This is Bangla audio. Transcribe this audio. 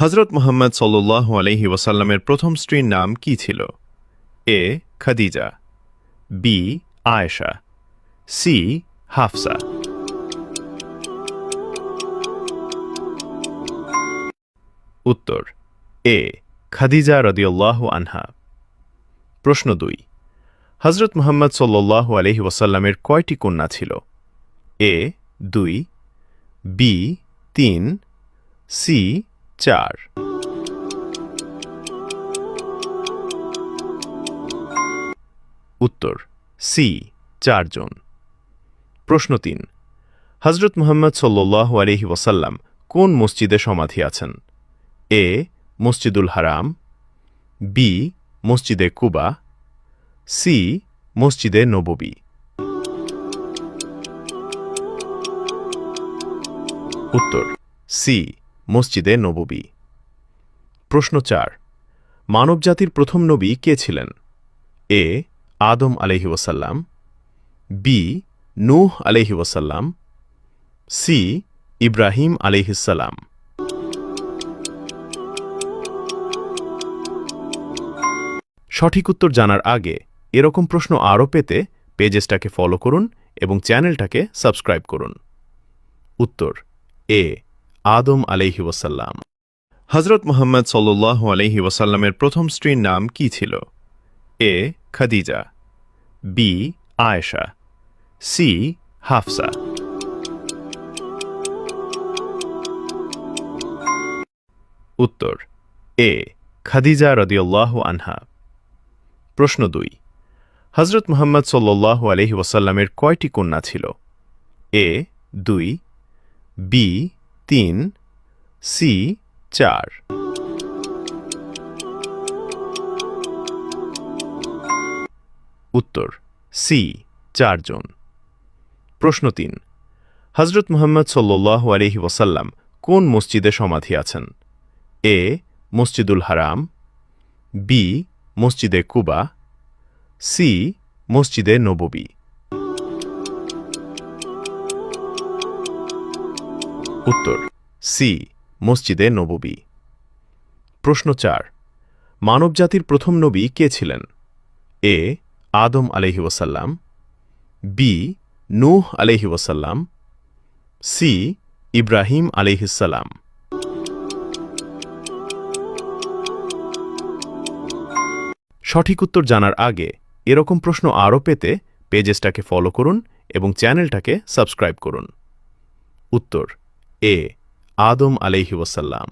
হজরত মুহাম্মদ সাল্লাল্লাহু আলাইহি ওয়াসাল্লামের প্রথম স্ত্রীর নাম কি ছিল? এ খাদিজা, বি আয়েশা, সি হাফসা। উত্তর এ খাদিজা রাদিয়াল্লাহু আনহা। প্রশ্ন 2, হজরত মুহাম্মদ সাল্লাল্লাহু আলাইহি ওয়াসাল্লামের কয়টি কন্যা ছিল? এ 2, বি 3, সি 4। উত্তর সি 4 জন। প্রশ্ন 3, হজরত মুহাম্মদ সাল্লাল্লাহু আলাইহি ওয়াসাল্লাম কোন মসজিদে সমাধি আছেন? এ মসজিদুল হারাম, বি মসজিদে কুবা, সি মসজিদে নববী। উত্তর সি মসজিদে নববী। প্রশ্ন 4, মানবজাতির প্রথম নবী কে ছিলেন? এ আদম আলাইহি ওয়াসাল্লাম, বি নূহ আলাইহি ওয়াসাল্লাম, সি ইব্রাহিম আলাইহিস সালাম। সঠিক উত্তর জানার আগে এরকম প্রশ্ন আরও পেতে পেজেসটাকে ফলো করুন এবং চ্যানেলটাকে সাবস্ক্রাইব করুন। উত্তর এ আদম আলাইহি ওয়াসাল্লাম। হজরত মুহাম্মদ সাল্লাল্লাহু আলাইহি ওয়াসাল্লামের প্রথম স্ত্রীর নাম কি ছিল? এ খাদিজা, বি আয়েশা, সি হাফসা। উত্তর এ খাদিজা রাদিয়াল্লাহু আনহা। প্রশ্ন 2, হজরত মুহাম্মদ সাল্লাল্লাহু আলাইহি ওয়াসাল্লামের কয়টি কন্যা ছিল? এ 2, বি 3, সি 4। উত্তর সি 4 জন। প্রশ্ন 3, হজরত মুহাম্মদ সাল্লাল্লাহু আলাইহি ওয়াসাল্লাম কোন মসজিদে সমাধি আছেন? এ মসজিদুল হারাম, বি মসজিদে কুবা, সি মসজিদে নববী। উত্তর সি মসজিদে নববী। প্রশ্ন 4, মানবজাতির প্রথম নবী কে ছিলেন? এ আদম আলাইহি ওয়াসাল্লাম, বি নূহ আলাইহি ওয়াসাল্লাম, সি ইব্রাহিম আলাইহিস সালাম। সঠিক উত্তর জানার আগে এরকম প্রশ্ন আরও পেতে পেজেসটাকে ফলো করুন এবং চ্যানেলটাকে সাবস্ক্রাইব করুন। উত্তর এ আদম আলাইহি ওয়াসাল্লাম।